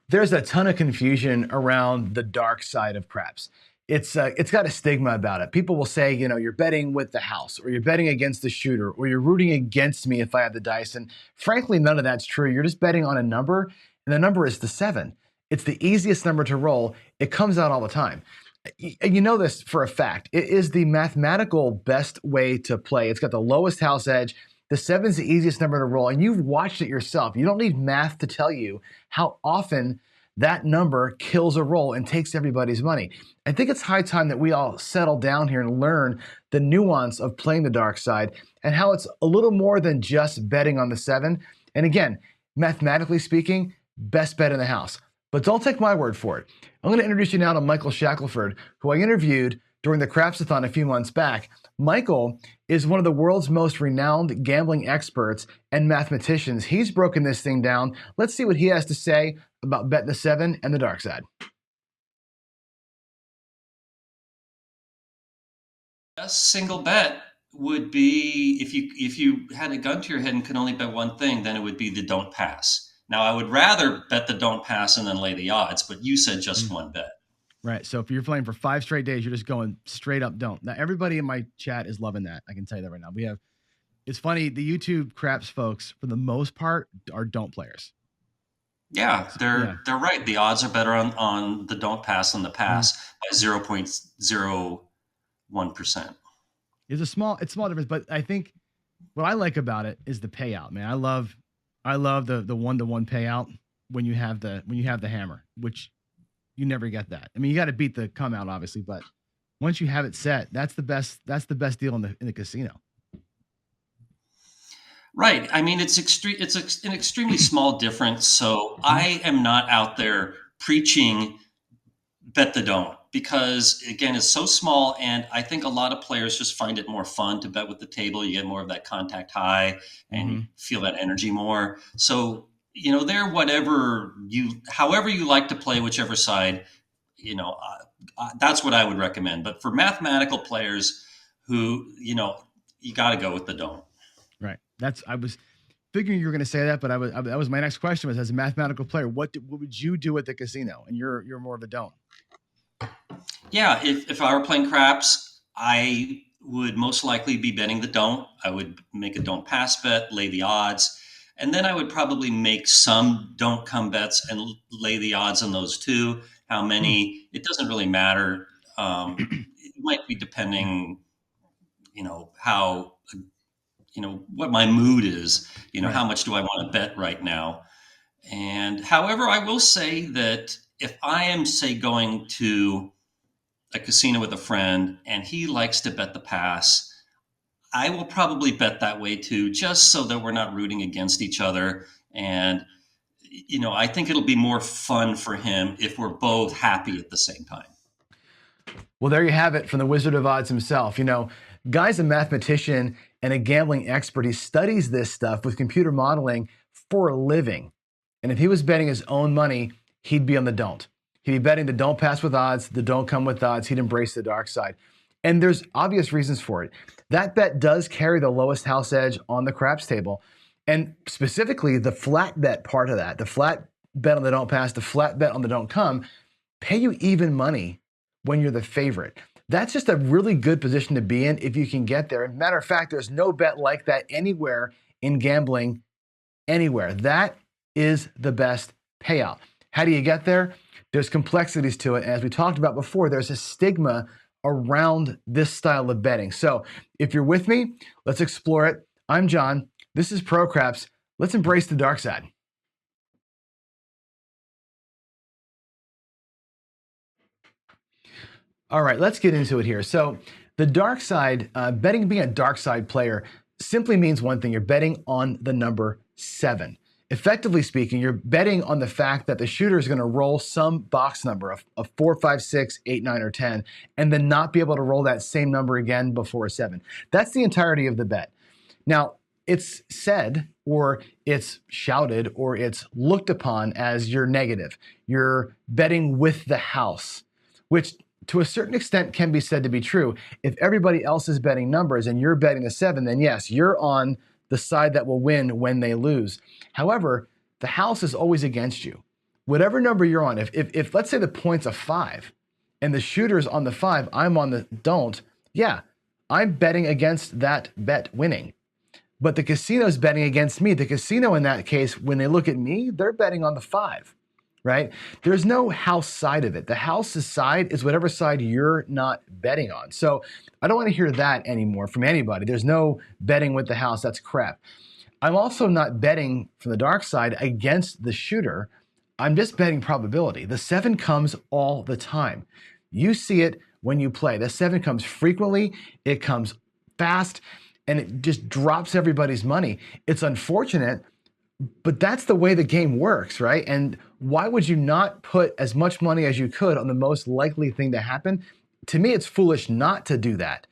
There's a ton of confusion around the dark side of craps. It's got a stigma about it. People will say, you're betting with the house, or you're betting against the shooter, or you're rooting against me if I have the dice. And frankly, none of that's true. You're just betting on a number, and the number is the 7. It's the easiest number to roll. It comes out all the time. You know this for a fact. It is the mathematical best way to play. It's got the lowest house edge. The 7 is the easiest number to roll, and you've watched it yourself. You don't need math to tell you how often that number kills a roll and takes everybody's money. I think it's high time that we all settle down here and learn the nuance of playing the dark side and how it's a little more than just betting on the 7. And again, mathematically speaking, best bet in the house. But don't take my word for it. I'm going to introduce you now to Michael Shackelford, who I interviewed during the Crapsathon a few months back. Michael is one of the world's most renowned gambling experts and mathematicians. He's broken this thing down. Let's see what he has to say about betting the 7 and the dark side. A single bet would be if you had a gun to your head and could only bet one thing, then it would be the don't pass. Now, I would rather bet the don't pass and then lay the odds, but you said just one bet. Right. So if you're playing for 5 straight days, you're just going straight up don't. Now, everybody in my chat is loving that. I can tell you that right now. It's funny, the YouTube craps folks, for the most part, are don't players. Yeah, they're right. The odds are better on the don't pass than the pass by 0.01%. It's a small difference, but I think what I like about it is the payout, man. I love the 1-to-1 payout when you have the hammer, which you never get that. I mean, you got to beat the come out, obviously, but once you have it set, that's the best deal in the casino. Right. I mean, it's an extremely small difference. So I am not out there preaching bet the don't, because again, it's so small, and I think a lot of players just find it more fun to bet with the table. You get more of that contact high and feel that energy more. So, however you like to play, whichever side, that's what I would recommend. But for mathematical players who, you got to go with the don't. Right. I was figuring you were going to say that, but that was my next question was, as a mathematical player, what would you do at the casino? And you're more of a don't. Yeah, if I were playing craps, I would most likely be betting the don't. I would make a don't pass bet, lay the odds, and then I would probably make some don't come bets and lay the odds on those too. How many? It doesn't really matter. It might be depending, how, what my mood is. Right. How much do I want to bet right now? And however, I will say that if I am, say, going to a casino with a friend and he likes to bet the pass, I will probably bet that way too, just so that we're not rooting against each other. And, I think it'll be more fun for him if we're both happy at the same time. Well, there you have it from the Wizard of Odds himself. Guy's a mathematician and a gambling expert. He studies this stuff with computer modeling for a living. And if he was betting his own money, he'd be on the don't. He'd be betting the don't pass with odds, the don't come with odds. He'd embrace the dark side. And there's obvious reasons for it. That bet does carry the lowest house edge on the craps table. And specifically, the flat bet part of that, the flat bet on the don't pass, the flat bet on the don't come, pay you even money when you're the favorite. That's just a really good position to be in if you can get there. Matter of fact, there's no bet like that anywhere in gambling, anywhere. That is the best payout. How do you get there? There's complexities to it. As we talked about before, there's a stigma around this style of betting. So if you're with me, let's explore it. I'm John. This is Pro Craps. Let's embrace the dark side. All right, let's get into it here. So the dark side, being a dark side player simply means one thing. You're betting on the number 7. Effectively speaking, you're betting on the fact that the shooter is going to roll some box number of 4, 5, 6, 8, 9, or 10, and then not be able to roll that same number again before a 7. That's the entirety of the bet. Now, it's said, or it's shouted, or it's looked upon as you're negative. You're betting with the house, which to a certain extent can be said to be true. If everybody else is betting numbers and you're betting the 7, then yes, you're on the side that will win when they lose. However, the house is always against you. whatever number you're on, if let's say the point's a 5 and the shooter's on the 5, I'm on the don't, yeah, I'm betting against that bet winning. But the casino's betting against me. The casino in that case, when they look at me, they're betting on the 5, right? There's no house side of it. The house's side is whatever side you're not betting on. So I don't want to hear that anymore from anybody. There's no betting with the house. That's crap. I'm also not betting from the dark side against the shooter. I'm just betting probability. The 7 comes all the time. You see it when you play. The 7 comes frequently, it comes fast, and it just drops everybody's money. It's unfortunate, but that's the way the game works, right? And why would you not put as much money as you could on the most likely thing to happen? To me, it's foolish not to do that.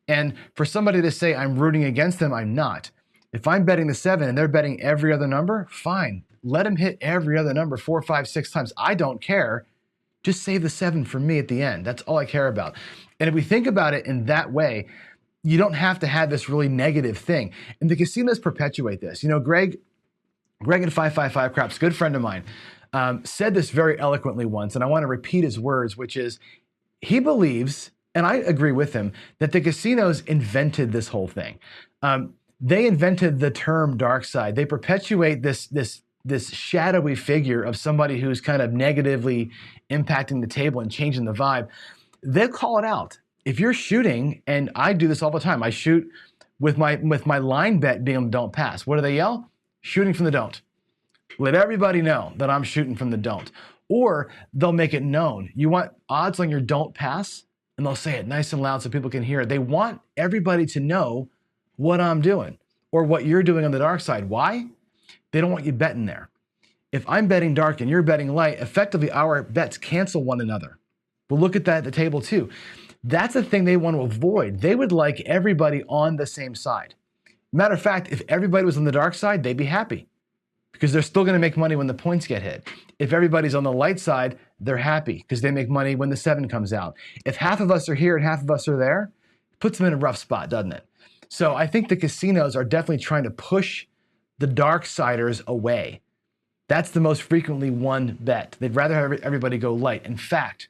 And for somebody to say I'm rooting against them, I'm not. If I'm betting the 7 and they're betting every other number, fine. Let them hit every other number 4, 5, 6 times. I don't care. Just save the 7 for me at the end. That's all I care about. And if we think about it in that way, you don't have to have this really negative thing. And the casinos perpetuate this. You know, Greg at 555 Craps, good friend of mine, said this very eloquently once, and I want to repeat his words, which is he believes, and I agree with him, that the casinos invented this whole thing. They invented the term dark side. They perpetuate this shadowy figure of somebody who's kind of negatively impacting the table and changing the vibe. They'll call it out. If you're shooting, and I do this all the time, I shoot with my line bet being on the don't pass. What do they yell? Shooting from the don't. Let everybody know that I'm shooting from the don't. Or they'll make it known. You want odds on your don't pass? And they'll say it nice and loud so people can hear it. They want everybody to know what I'm doing or what you're doing on the dark side. Why? They don't want you betting there. If I'm betting dark and you're betting light, effectively our bets cancel one another. We'll look at that at the table too. That's the thing they want to avoid. They would like everybody on the same side. Matter of fact, if everybody was on the dark side, they'd be happy because they're still going to make money when the points get hit. If everybody's on the light side, they're happy because they make money when the 7 comes out. If half of us are here and half of us are there, it puts them in a rough spot, doesn't it? So I think the casinos are definitely trying to push the dark siders away. That's the most frequently won bet. They'd rather have everybody go light. In fact,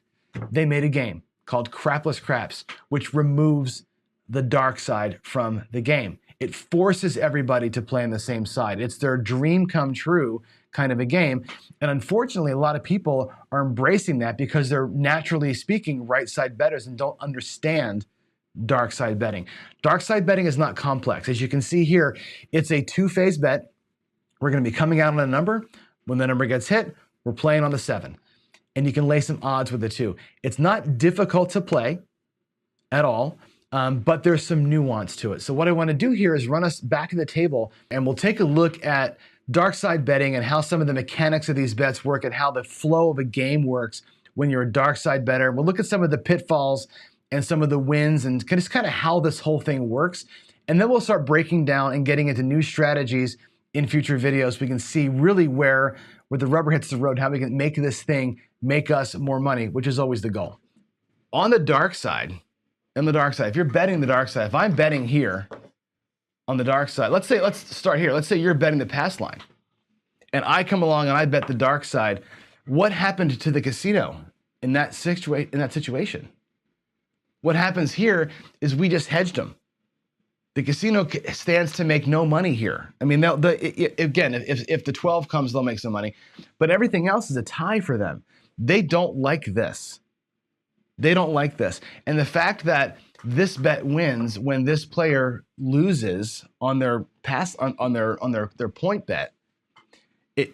they made a game called Crapless Craps, which removes the dark side from the game. It forces everybody to play on the same side. It's their dream come true kind of a game. And unfortunately, a lot of people are embracing that because they're naturally speaking right side bettors and don't understand dark side betting. Dark side betting is not complex. As you can see here, it's a 2-phase bet. We're going to be coming out on a number. When the number gets hit, we're playing on the 7. And you can lay some odds with the 2. It's not difficult to play at all, but there's some nuance to it. So what I want to do here is run us back to the table, and we'll take a look at dark side betting and how some of the mechanics of these bets work and how the flow of a game works when you're a dark side bettor. We'll look at some of the pitfalls and some of the wins and just kind of how this whole thing works. And then we'll start breaking down and getting into new strategies in future videos. We can see really where the rubber hits the road, how we can make this thing make us more money, which is always the goal. On the dark side, if you're betting the dark side, if I'm betting here on the dark side, let's start here. Let's say you're betting the pass line and I come along and I bet the dark side. What happened to the casino in that situation? What happens here is we just hedged them. The casino stands to make no money here. I mean, again, if the 12 comes, they'll make some money. But everything else is a tie for them. They don't like this. They don't like this. And the fact that this bet wins when this player loses on their on their point bet,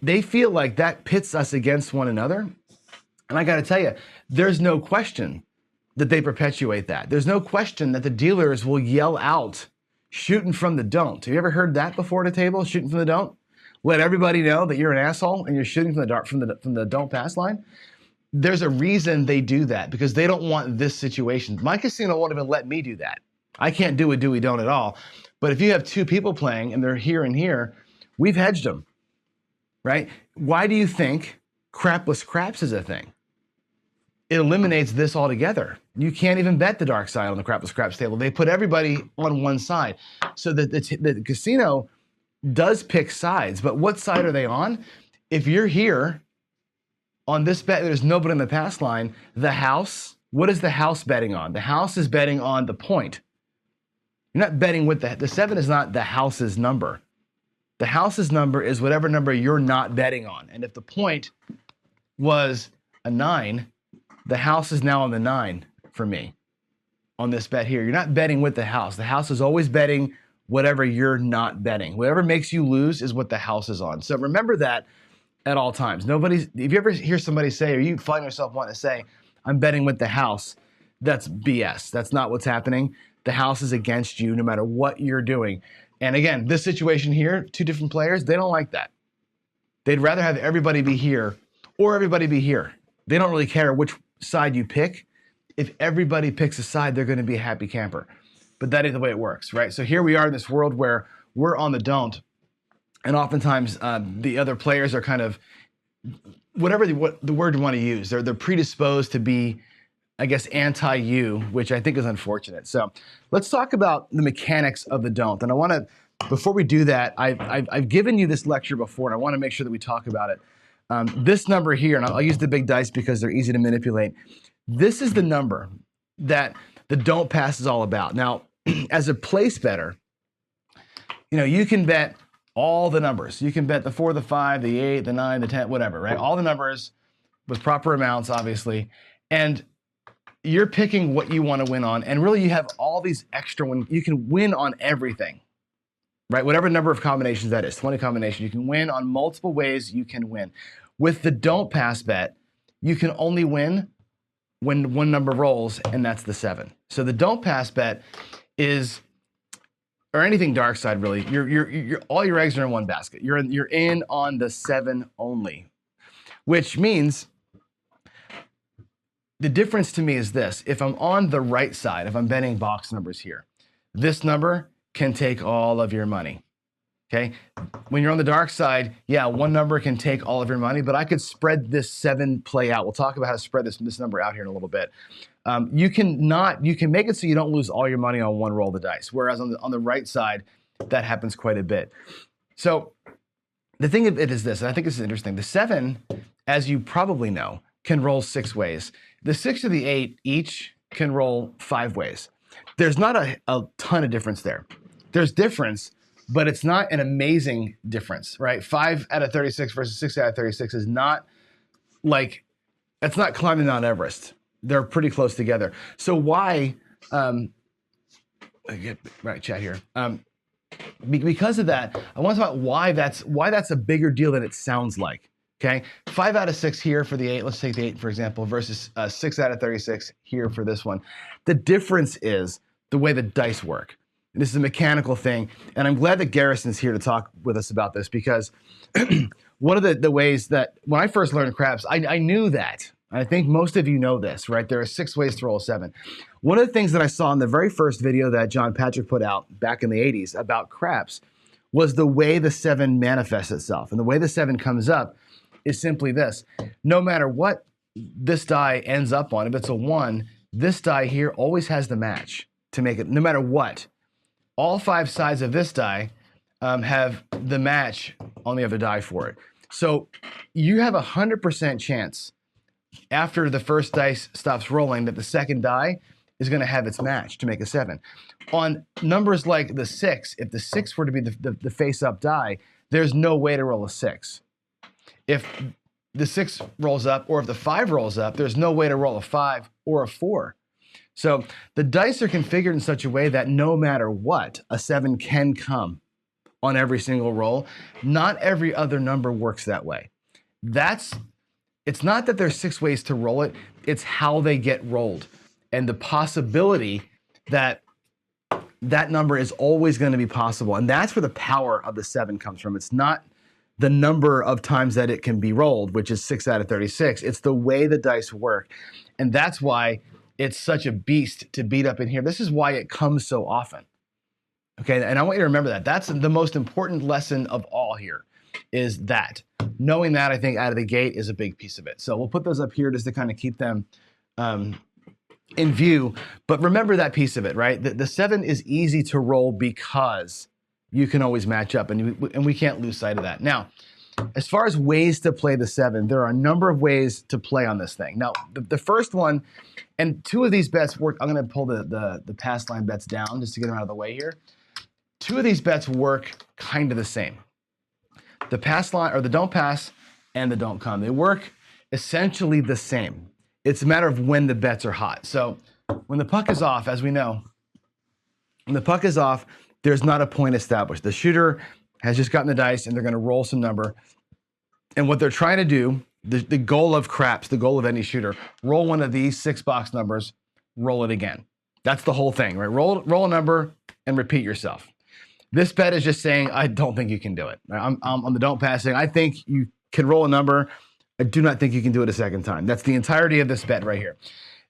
they feel like that pits us against one another. And I got to tell you, there's no question that they perpetuate that. There's no question that the dealers will yell out, shooting from the don't. Have you ever heard that before at a table? Shooting from the don't? Let everybody know that you're an asshole and you're shooting from the don't pass line. There's a reason they do that because they don't want this situation. My casino won't even let me do that. I can't do a do we don't at all. But if you have 2 people playing and they're here and here, we've hedged them, right? Why do you think crapless craps is a thing? It eliminates this altogether. You can't even bet the dark side on the crapless craps table. They put everybody on one side. So the casino does pick sides, but what side are they on? If you're here On this bet, there's nobody on the pass line. The house, what is the house betting on? The house is betting on the point. You're not betting with the 7 is not the house's number. The house's number is whatever number you're not betting on. And if the point was a 9, the house is now on the 9 for me on this bet here. You're not betting with the house. The house is always betting whatever you're not betting. Whatever makes you lose is what the house is on. So remember that at all times. If you ever hear somebody say, or you find yourself wanting to say, I'm betting with the house, that's BS. That's not what's happening. The house is against you no matter what you're doing. And again, this situation here, 2 different players, they don't like that. They'd rather have everybody be here or everybody be here. They don't really care which side you pick. If everybody picks a side, they're going to be a happy camper. But that is the way it works, right? So here we are in this world where we're on the don't, and oftentimes the other players are kind of, what the word you want to use, they're predisposed to be, I guess, anti-you, which I think is unfortunate. So let's talk about the mechanics of the don't. And I want to, before we do that, I've given you this lecture before, and I want to make sure that we talk about it. This number here, and I'll use the big dice because they're easy to manipulate. This is the number that the don't pass is all about. Now, as a place better, you can bet all the numbers. You can bet the 4, the 5, the 8, the 9, the 10, whatever, right? All the numbers with proper amounts, obviously. And you're picking what you want to win on. And really, you have all these extra ones. You can win on everything, right? Whatever number of combinations that is, 20 combinations. You can win on multiple ways you can win. With the don't pass bet, you can only win when one number rolls, and that's the 7. So the don't pass bet is, or anything dark side really, you're all your eggs are in one basket. You're in on the 7 only, which means the difference to me is this: if I'm on the right side, if I'm betting box numbers here, this number can take all of your money. Okay, when you're on the dark side, yeah, one number can take all of your money, but I could spread this 7 play out. We'll talk about how to spread this number out here in a little bit. You can make it so you don't lose all your money on one roll of the dice, whereas on the right side, that happens quite a bit. So the thing of it is this, and I think this is interesting. The 7, as you probably know, can roll 6 ways. The 6 or the 8 each can roll 5 ways. There's not a ton of difference there. There's difference, but it's not an amazing difference, right? 5 out of 36 versus 6 out of 36 is not like, it's not climbing Mount Everest. They're pretty close together. So why, right, chat here. Because of that, I want to talk about why that's a bigger deal than it sounds like, okay? 5 out of 6 here for the 8, let's take the 8 for example, versus 6 out of 36 here for this one. The difference is the way the dice work. This is a mechanical thing, and I'm glad that Garrison's here to talk with us about this, because one of the ways that, when I first learned craps, I knew that. I think most of you know this, right? There are 6 ways to roll a 7. One of the things that I saw in the very first video that John Patrick put out back in the 80s about craps was the way the 7 manifests itself. And the way the 7 comes up is simply this. No matter what this die ends up on, if it's a 1, this die here always has the match to make it, no matter what. All 5 sides of this die have the match on the other die for it. So you have 100% chance after the first dice stops rolling that the second die is going to have its match to make a 7. On numbers like the 6, if the 6 were to be the face-up die, there's no way to roll a 6. If the 6 rolls up, or if the 5 rolls up, there's no way to roll a 5 or a 4. So the dice are configured in such a way that no matter what, a 7 can come on every single roll. Not every other number works that way. It's not that there's 6 ways to roll it, it's how they get rolled. And the possibility that that number is always going to be possible. And that's where the power of the 7 comes from. It's not the number of times that it can be rolled, which is 6 out of 36. It's the way the dice work. And that's why it's such a beast to beat up in here. This is why it comes so often. Okay, and I want you to remember that. That's the most important lesson of all here, is that. Knowing that, I think, out of the gate is a big piece of it. So we'll put those up here just to kind of keep them in view. But remember that piece of it, right? The 7 is easy to roll because you can always match up, and we can't lose sight of that. Now, as far as ways to play the 7, there are a number of ways to play on this thing. Now, the first one, and 2 of these bets work. I'm going to pull the pass line bets down just to get them out of the way here. 2 of these bets work kind of the same. The pass line, or the don't pass, and the don't come. They work essentially the same. It's a matter of when the bets are hot. So when the puck is off, as we know, when the puck is off, there's not a point established. The shooter has just gotten the dice and they're going to roll some number. And what they're trying to do, the goal of craps, the goal of any shooter, roll one of these 6-box numbers, roll it again. That's the whole thing, right? Roll a number and repeat yourself. This bet is just saying, I don't think you can do it. I'm on the don't pass saying, I think you can roll a number. I do not think you can do it a second time. That's the entirety of this bet right here.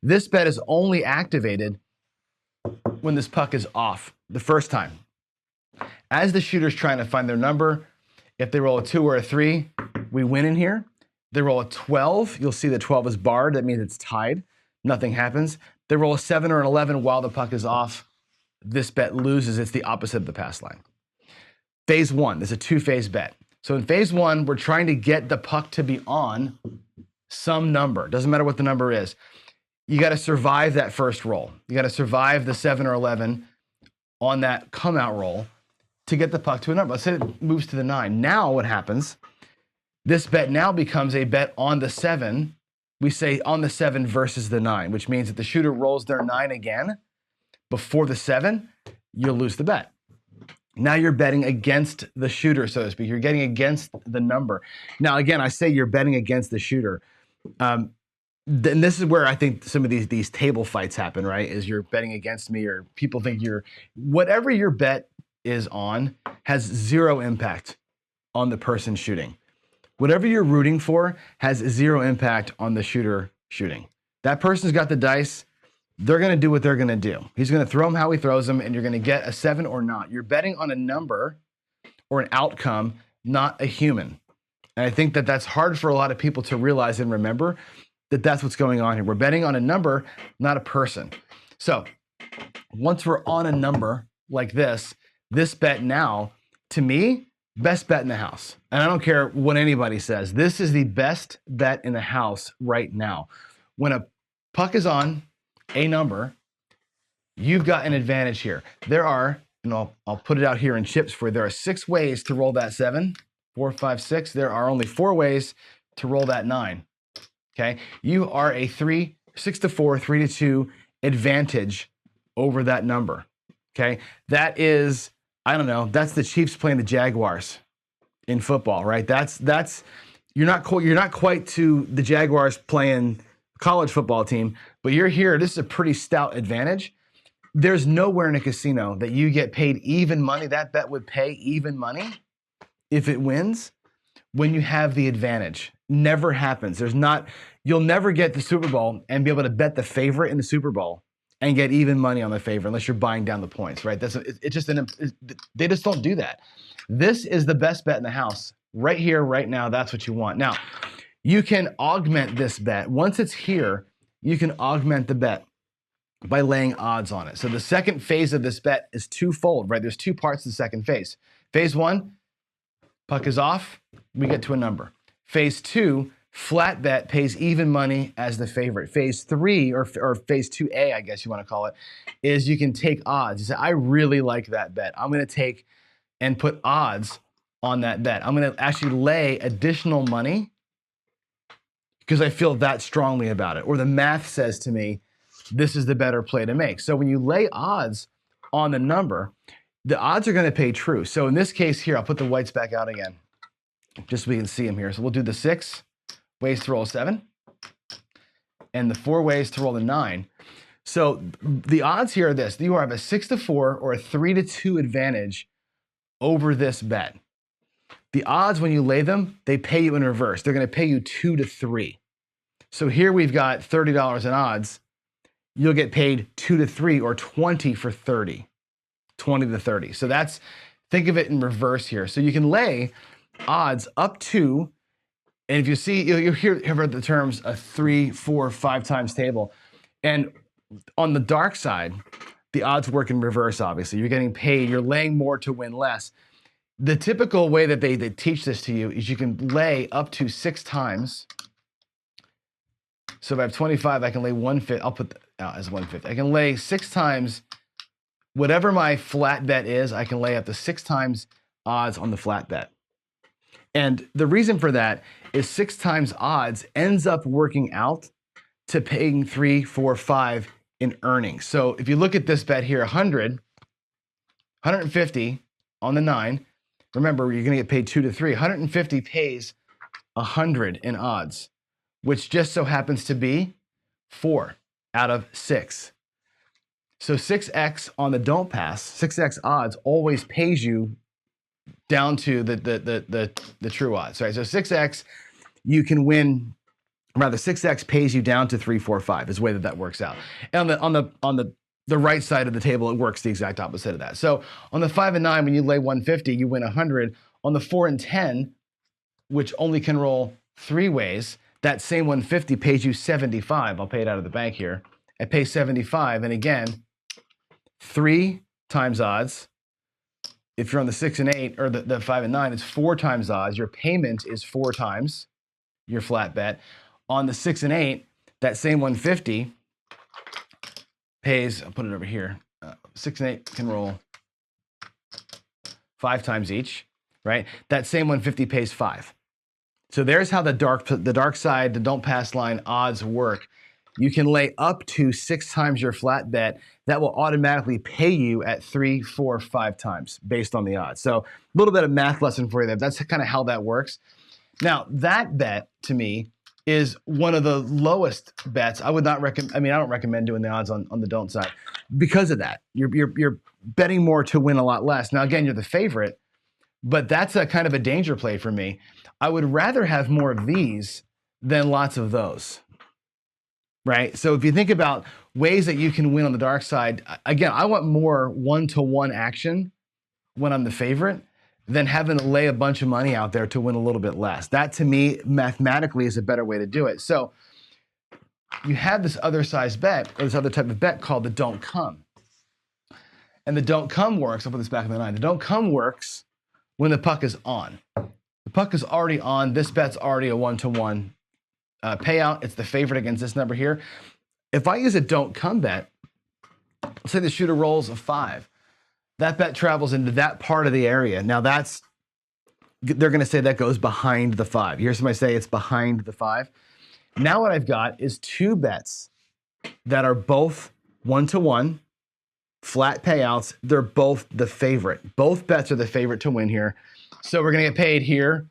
This bet is only activated when this puck is off the first time. As the shooter's trying to find their number, if they roll a 2 or a 3, we win in here. They roll a 12, you'll see the 12 is barred. That means it's tied. Nothing happens. They roll a 7 or an 11 while the puck is off. This bet loses. It's the opposite of the pass line. Phase 1, this is a 2-phase bet. So in phase 1, we're trying to get the puck to be on some number. Doesn't matter what the number is. You got to survive that first roll. You got to survive the 7 or 11 on that come out roll to get the puck to a number. Let's say it moves to the 9. Now what happens? This bet now becomes a bet on the 7. We say on the 7 versus the 9, which means if the shooter rolls their 9 again before the 7, you'll lose the bet. Now you're betting against the shooter, so to speak. You're getting against the number. Now, again, I say you're betting against the shooter. And this is where I think some of these table fights happen, right? Is you're betting against me, or people think whatever your bet is on has zero impact on the person shooting. Whatever you're rooting for has zero impact on the shooter shooting. That person's got the dice. They're going to do what they're going to do. He's going to throw them how he throws them, and you're going to get a 7 or not. You're betting on a number or an outcome, not a human. And I think that that's hard for a lot of people to realize and remember that that's what's going on here. We're betting on a number, not a person. So once we're on a number like this bet now, to me, best bet in the house. And I don't care what anybody says. This is the best bet in the house right now. When a puck is on a number, you've got an advantage here. There are, and I'll put it out here in chips for you. There are 6 ways to roll that 7, 4, 5, 6. There are only 4 ways to roll that 9. Okay, you are a 6-4, 3-2 advantage over that number. Okay, that is, I don't know, that's the Chiefs playing the Jaguars in football, right? That's you're not quite to the Jaguars playing college football team, but you're here. This is a pretty stout advantage. There's nowhere in a casino that you get paid even money. That bet would pay even money if it wins when you have the advantage. Never happens. You'll never get the Super Bowl and be able to bet the favorite in the Super Bowl and get even money on the favorite unless you're buying down the points, right? They just don't do that. This is the best bet in the house right here, right now. That's what you want. Now, you can augment this bet. Once it's here, you can augment the bet by laying odds on it. So the second phase of this bet is twofold, right? There's 2 parts to the second phase. Phase 1, puck is off, we get to a number. Phase 2, flat bet pays even money as the favorite. Phase 3, or phase 2A, I guess you want to call it, is you can take odds. You say, I really like that bet. I'm going to take and put odds on that bet. I'm going to actually lay additional money because I feel that strongly about it. Or the math says to me, this is the better play to make. So when you lay odds on the number, the odds are going to pay true. So in this case here, I'll put the whites back out again, just so we can see them here. So we'll do the 6 ways to roll a 7 and the 4 ways to roll a 9. So the odds here are this. You have a 6-4 or a 3-2 advantage over this bet. The odds, when you lay them, they pay you in reverse. They're going to pay you 2-3. So here we've got $30 in odds. You'll get paid 2-3 or 20 for 30, 20 to 30. So think of it in reverse here. So you can lay odds up to, and if you see, you'll hear the terms a 3, 4, 5 times table. And on the dark side, the odds work in reverse, obviously. You're getting paid, you're laying more to win less. The typical way that they teach this to you is you can lay up to 6 times. So if I have 25, I can lay 1/5. I'll put that out as 1/5. I can lay 6 times whatever my flat bet is. I can lay up to 6 times odds on the flat bet. And the reason for that is 6 times odds ends up working out to paying 3, 4, 5 in earnings. So if you look at this bet here, 100, 150 on the 9. Remember, you're going to get paid 2 to 3. 150 pays 100 in odds, which just so happens to be 4 out of 6. So 6x on the don't pass, 6x odds always pays you down to the true odds, right? So 6x, you can win, rather 6x pays you down to 3, 4, 5 is the way that works out. And on the right side of the table, it works the exact opposite of that. So on the 5 and 9, when you lay 150, you win 100. On the 4 and 10, which only can roll 3 ways, that same 150 pays you 75. I'll pay it out of the bank here. I pay 75, and again, 3 times odds. If you're on the 6 and 8, or the 5 and 9, it's 4 times odds. Your payment is 4 times your flat bet. On the 6 and 8, that same 150 pays, I'll put it over here, 6 and 8 can roll 5 times each, right? That same 150 pays 5. So there's how the dark side, the don't pass line odds work. You can lay up to 6 times your flat bet. That will automatically pay you at 3, 4, 5 times based on the odds. So a little bit of math lesson for you there. That's kind of how that works. Now, that bet to me is one of the lowest bets. I would not recommend, I don't recommend doing the odds on the don't side because of that. You're betting more to win a lot less. Now, again, you're the favorite, but that's a kind of a danger play for me. I would rather have more of these than lots of those, right? So if you think about ways that you can win on the dark side, again, I want more one-to-one action when I'm the favorite than having to lay a bunch of money out there to win a little bit less. That, to me, mathematically is a better way to do it. So you have this other size bet, or this other type of bet called the don't come. And the don't come works, I'll put this back in the 9. The don't come works when the puck is on. The puck is already on. This bet's already a one-to-one payout. It's the favorite against this number here. If I use a don't come bet, let's say the shooter rolls a 5. That bet travels into that part of the area. Now they're going to say that goes behind the 5. You hear somebody say it's behind the 5. Now what I've got is 2 bets that are both one-to-one, flat payouts. They're both the favorite. Both bets are the favorite to win here. So we're going to get paid here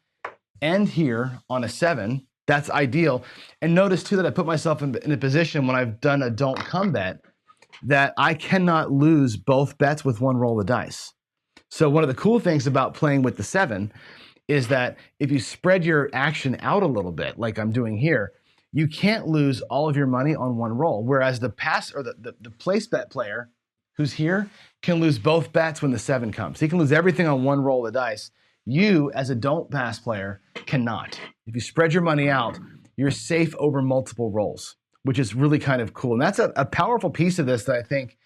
and here on a 7. That's ideal. And notice too that I put myself in a position when I've done a don't come bet that I cannot lose both bets with one roll of the dice. So one of the cool things about playing with the 7 is that if you spread your action out a little bit, like I'm doing here, you can't lose all of your money on one roll. Whereas the pass or the place bet player who's here can lose both bets when the 7 comes. He can lose everything on one roll of the dice. You, as a don't pass player, cannot. If you spread your money out, you're safe over multiple rolls, which is really kind of cool. And that's a powerful piece of this that I think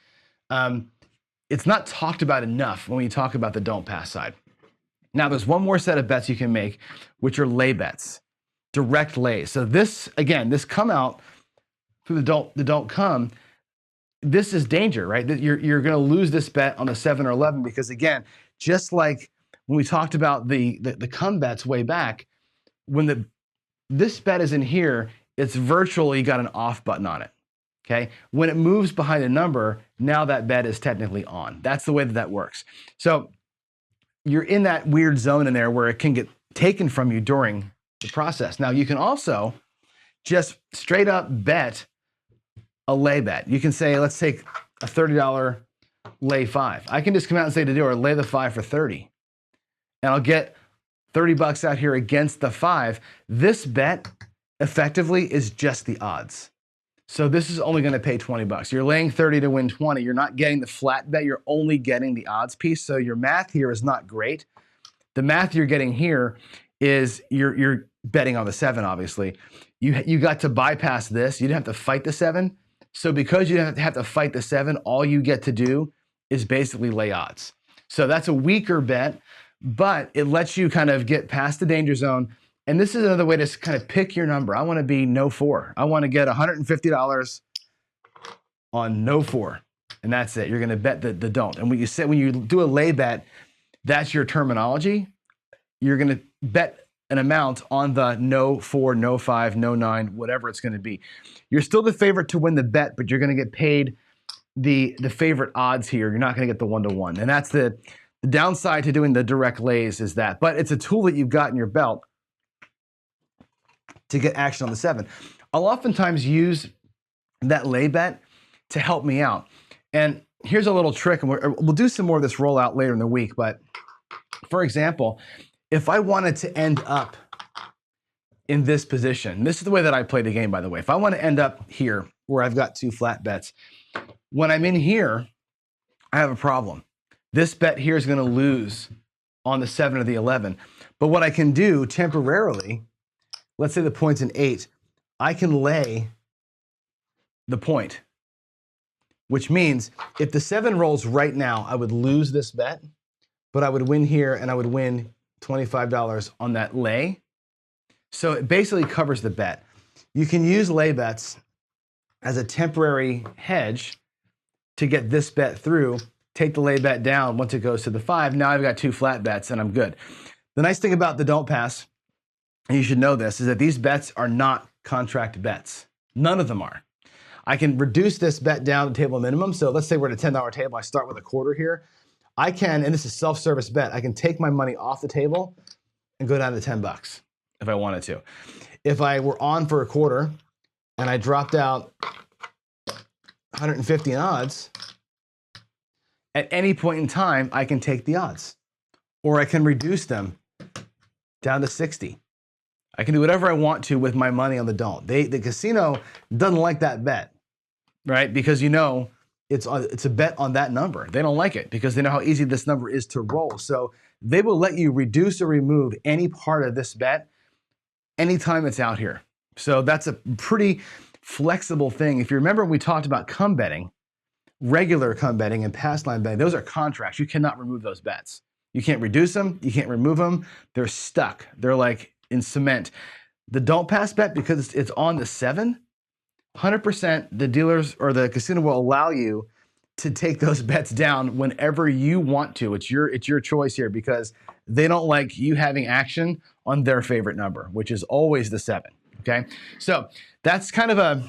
it's not talked about enough when you talk about the don't pass side. Now, there's one more set of bets you can make, which are lay bets, direct lays. So this, again, this come out through the don't come. This is danger, right? You're going to lose this bet on the 7 or 11 because, again, just like when we talked about the come bets way back, when this bet is in here, it's virtually got an off button on it, okay? When it moves behind a number, now that bet is technically on. That's the way that works. So you're in that weird zone in there where it can get taken from you during the process. Now, you can also just straight up bet a lay bet. You can say, let's take a $30 lay 5. I can just come out and say to do or lay the 5 for 30. And I'll get $30 out here against the 5. This bet effectively is just the odds. So this is only going to pay $20. You're laying 30 to win 20. You're not getting the flat bet. You're only getting the odds piece. So your math here is not great. The math you're getting here is you're betting on the 7, obviously. You got to bypass this. You didn't have to fight the 7. So because you didn't have to fight the 7, all you get to do is basically lay odds. So that's a weaker bet, but it lets you kind of get past the danger zone. And this is another way to kind of pick your number. I want to be no 4. I want to get $150 on no 4. And that's it. You're going to bet the don't. And when you do a lay bet, that's your terminology. You're going to bet an amount on the no 4, no 5, no 9, whatever it's going to be. You're still the favorite to win the bet, but you're going to get paid the favorite odds here. You're not going to get the 1-to-1. And that's the downside to doing the direct lays is that. But it's a tool that you've got in your belt to get action on the 7. I'll oftentimes use that lay bet to help me out. And here's a little trick, and we'll do some more of this rollout later in the week. But for example, if I wanted to end up in this position, this is the way that I play the game, by the way. If I want to end up here where I've got 2 flat bets, when I'm in here, I have a problem. This bet here is going to lose on the 7 or the 11. But what I can do temporarily, let's say the point's an 8, I can lay the point, which means if the 7 rolls right now, I would lose this bet, but I would win here and I would win $25 on that lay. So it basically covers the bet. You can use lay bets as a temporary hedge to get this bet through, take the lay bet down once it goes to the 5. Now I've got 2 flat bets and I'm good. The nice thing about the don't pass, and you should know this, is that these bets are not contract bets. None of them are. I can reduce this bet down to table minimum. So let's say we're at a $10 table. I start with a quarter here. I can, and this is self-service bet, I can take my money off the table and go down to $10 if I wanted to. If I were on for a quarter and I dropped out 150 in odds, at any point in time, I can take the odds. Or I can reduce them down to 60. I can do whatever I want to with my money on the don't. The casino doesn't like that bet, right? Because you know it's a bet on that number. They don't like it because they know how easy this number is to roll. So they will let you reduce or remove any part of this bet anytime it's out here. So that's a pretty flexible thing. If you remember, we talked about come betting, regular come betting and pass line betting. Those are contracts. You cannot remove those bets. You can't reduce them. You can't remove them. They're stuck. They're like in cement. The don't pass bet, because it's on the 7, 100% the dealers or the casino will allow you to take those bets down whenever you want to. It's your choice here because they don't like you having action on their favorite number, which is always the 7. Okay, so that's kind of a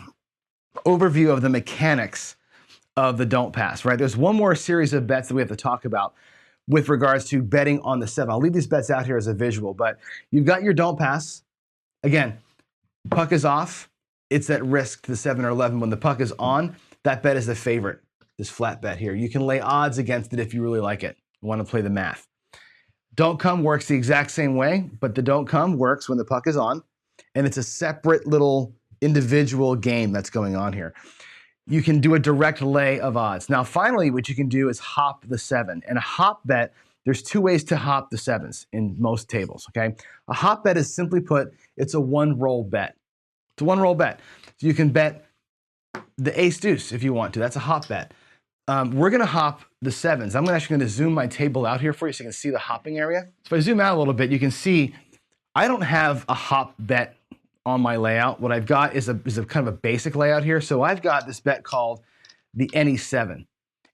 overview of the mechanics of the don't pass, right? There's one more series of bets that we have to talk about with regards to betting on the 7. I'll leave these bets out here as a visual, but you've got your don't pass. Again, puck is off. It's at risk to the 7 or 11. When the puck is on, that bet is the favorite, this flat bet here. You can lay odds against it if you really like it. You want to play the math. Don't come works the exact same way, but the don't come works when the puck is on, and it's a separate little individual game that's going on here. You can do a direct lay of odds. Now, finally, what you can do is hop the 7. And a hop bet, there's 2 ways to hop the 7s in most tables, okay? A hop bet is simply put, it's a 1-roll bet. It's a 1-roll bet. So you can bet the ace deuce if you want to. That's a hop bet. We're going to hop the 7s. I'm actually going to zoom my table out here for you so you can see the hopping area. So if I zoom out a little bit, you can see I don't have a hop bet on my layout. What I've got is a kind of a basic layout here. So I've got this bet called the any 7.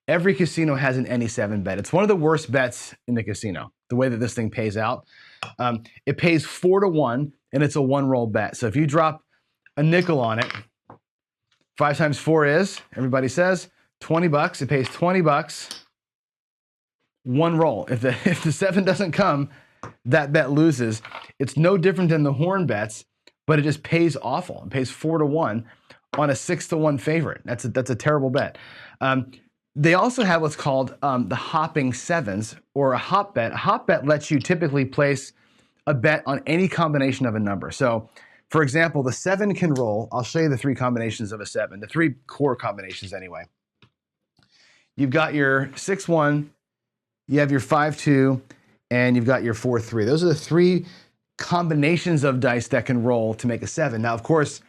Every casino has an any 7 bet. It's one of the worst bets in the casino, the way that this thing pays out. It pays 4-to-1, and it's a 1-roll bet. So if you drop a nickel on it, 5 times 4 is, everybody says, $20. It pays $20, 1 roll. If the 7 doesn't come, that bet loses. It's no different than the horn bets, but it just pays awful. It pays 4-to-1 on a 6-to-1 favorite. That's a terrible bet. They also have what's called the hopping 7s, or a hop bet. A hop bet lets you typically place a bet on any combination of a number. So, for example, the 7 can roll. I'll show you the 3 combinations of a 7, the 3 core combinations anyway. You've got your 6-1, you have your 5-2, and you've got your 4-3. Those are the 3 combinations of dice that can roll to make a 7. Now, of course,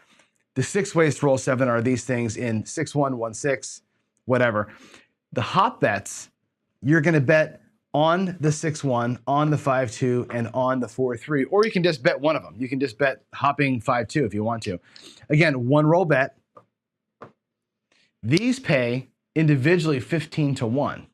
the 6 ways to roll 7 are these things in 6-1, 1-6, whatever. The hop bets, you're going to bet on the 6-1, on the 5-2, and on the 4-3. Or you can just bet one of them. You can just bet hopping 5-2 if you want to. Again, one roll bet. These pay individually 15 to 1.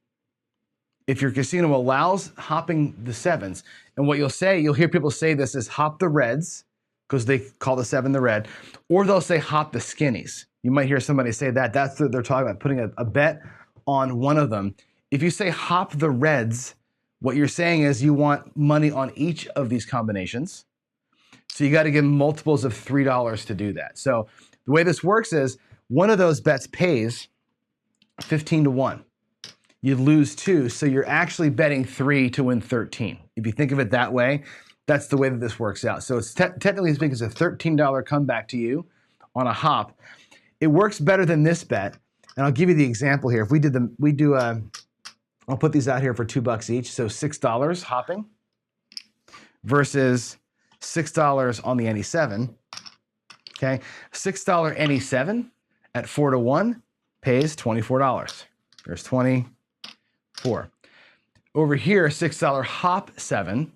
If your casino allows hopping the 7s, and what you'll hear people say this is hop the reds, because they call the 7 the red, or they'll say hop the skinnies. You might hear somebody say that. That's what they're talking about, putting a bet on one of them. If you say hop the reds, what you're saying is you want money on each of these combinations. So you got to give multiples of $3 to do that. So the way this works is one of those bets pays 15 to 1. You lose 2, so you're actually betting 3 to win 13. If you think of it that way, that's the way that this works out. So it's technically speaking, it's a $13 comeback to you on a hop. It works better than this bet, and I'll give you the example here. If I'll put these out here for $2 each, so $6 hopping versus $6 on the any 7. Okay, $6 any 7 at 4 to 1 pays $24. There's 24. Over here, $6 hop 7.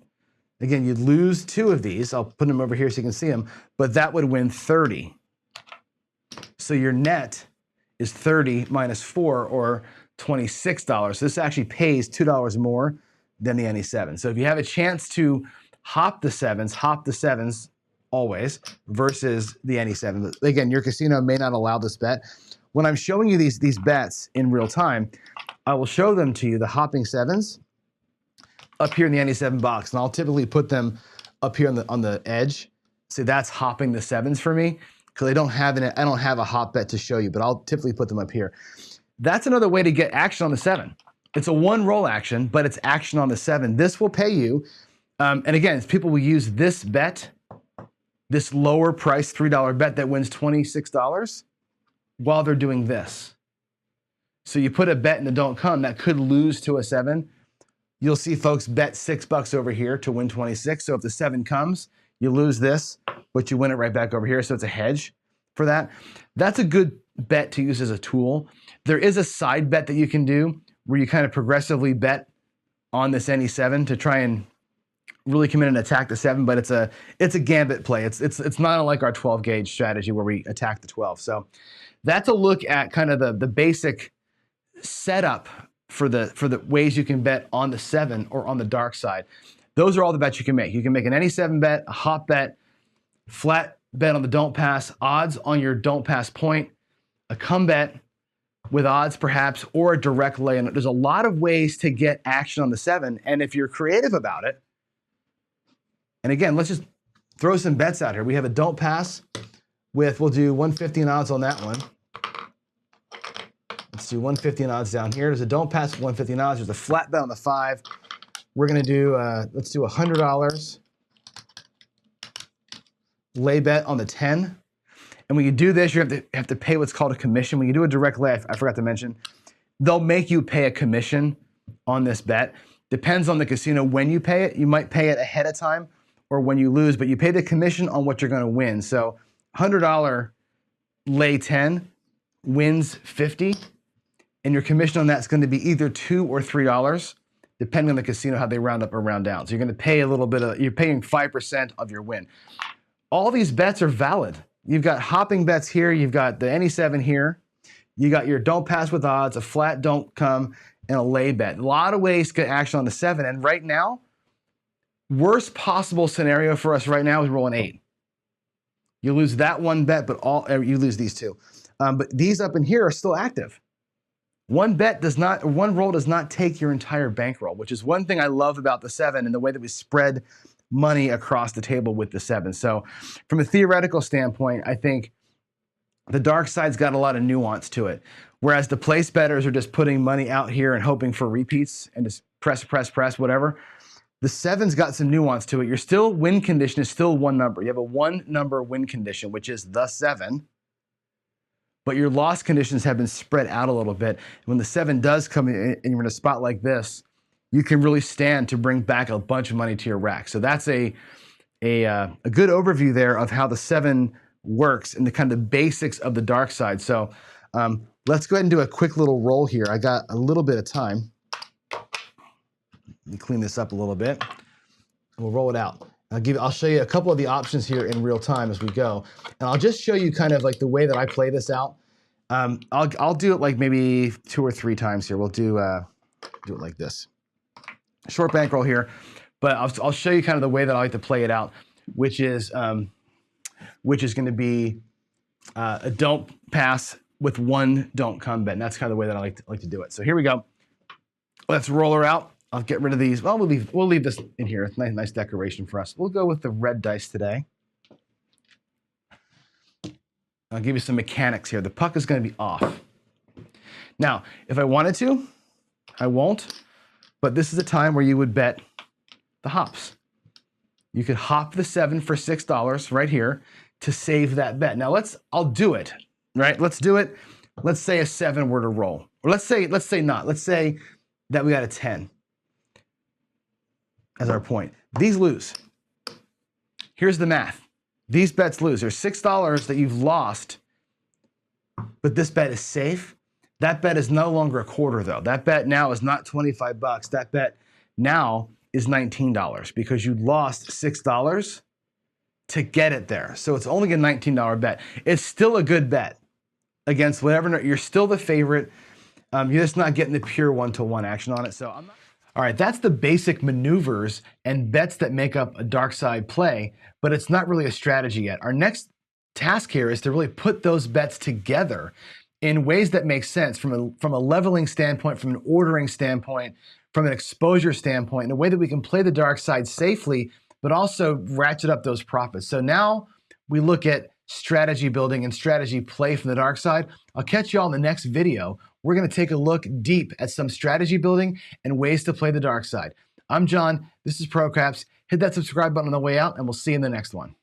Again, you'd lose 2 of these. I'll put them over here so you can see them, but that would win 30. So your net is 30 minus 4, or $26. So this actually pays $2 more than the any 7. So if you have a chance to hop the 7s always versus the any 7. Again, your casino may not allow this bet. When I'm showing you these bets in real time, I will show them to you, the hopping 7s, up here in the any 7 box, and I'll typically put them up here on the edge. See, that's hopping the 7s for me, because I don't have a hop bet to show you, but I'll typically put them up here. That's another way to get action on the 7. It's a one roll action, but it's action on the 7. This will pay you, and again, people will use this bet, this lower price $3 bet that wins $26 while they're doing this. So you put a bet in the don't come that could lose to a 7. You'll see folks bet $6 over here to win 26. So if the 7 comes, you lose this, but you win it right back over here. So it's a hedge for that. That's a good bet to use as a tool. There is a side bet that you can do where you kind of progressively bet on this any 7 to try and really come in and attack the 7, but it's a gambit play. It's not like our 12 gauge strategy where we attack the 12. So that's a look at kind of the basic setup for the ways you can bet on the 7 or on the dark side. Those are all the bets you can make. You can make an any 7 bet, a hop bet, flat bet on the don't pass, odds on your don't pass point, a come bet with odds perhaps, or a direct lay. And there's a lot of ways to get action on the 7. And if you're creative about it, and again, let's just throw some bets out here. We have a don't pass we'll do 150 in odds on that one. Let's do 150 in odds down here. There's a don't pass with 150 in odds. There's a flat bet on the 5. We're gonna do, let's do $100 lay bet on the 10. And when you do this, you have to pay what's called a commission. When you do a direct lay, I forgot to mention, they'll make you pay a commission on this bet. Depends on the casino when you pay it. You might pay it ahead of time or when you lose, but you pay the commission on what you're gonna win. So $100 lay 10 wins 50, and your commission on that's gonna be either $2 or $3, depending on the casino, how they round up or round down. So you're gonna pay a little bit you're paying 5% of your win. All these bets are valid. You've got hopping bets here, you've got the any 7 here, you got your don't pass with odds, a flat don't come, and a lay bet. A lot of ways to get action on the 7, and right now, worst possible scenario for us right now is rolling 8. You lose that one bet, but you lose these 2. But these up in here are still active. One roll does not take your entire bankroll, which is one thing I love about the 7 and the way that we spread money across the table with the 7. So from a theoretical standpoint, I think the dark side's got a lot of nuance to it. Whereas the place bettors are just putting money out here and hoping for repeats and just press, whatever. The 7's got some nuance to it. Your still win condition is still one number. You have a one number win condition, which is the 7. But your loss conditions have been spread out a little bit. When the 7 does come in and you're in a spot like this, you can really stand to bring back a bunch of money to your rack. So that's a good overview there of how the 7 works and the kind of basics of the dark side. So let's go ahead and do a quick little roll here. I got a little bit of time. Let me clean this up a little bit. We'll roll it out. I'll show you a couple of the options here in real time as we go. And I'll just show you kind of like the way that I play this out. I'll do it like maybe 2 or 3 times here. We'll do it like this. Short bankroll here, but I'll show you kind of the way that I like to play it out, which is going to be a don't pass with 1 don't come bet. And that's kind of the way that I like to do it. So here we go. Let's roll her out. I'll get rid of these. Well, we'll leave this in here. It's a nice decoration for us. We'll go with the red dice today. I'll give you some mechanics here. The puck is going to be off. Now, if I wanted to, I won't, but this is a time where you would bet the hops. You could hop the 7 for $6 right here to save that bet. Now I'll do it, right? Let's do it. Let's say a 7 were to roll. Or let's say not. Let's say that we got a 10 as our point. These lose. Here's the math. These bets lose. There's $6 that you've lost, but this bet is safe. That bet is no longer a quarter though. That bet now is not 25 bucks. That bet now is $19 because you lost $6 to get it there. So it's only a $19 bet. It's still a good bet against whatever. You're still the favorite. You're just not getting the pure 1-to-1 action on it. So all right, that's the basic maneuvers and bets that make up a dark side play, but it's not really a strategy yet. Our next task here is to really put those bets together in ways that make sense from a leveling standpoint, from an ordering standpoint, from an exposure standpoint, in a way that we can play the dark side safely, but also ratchet up those profits. So now we look at strategy building and strategy play from the dark side. I'll catch you all in the next video. We're going to take a look deep at some strategy building and ways to play the dark side. I'm John. This is Pro Craps. Hit that subscribe button on the way out, and we'll see you in the next one.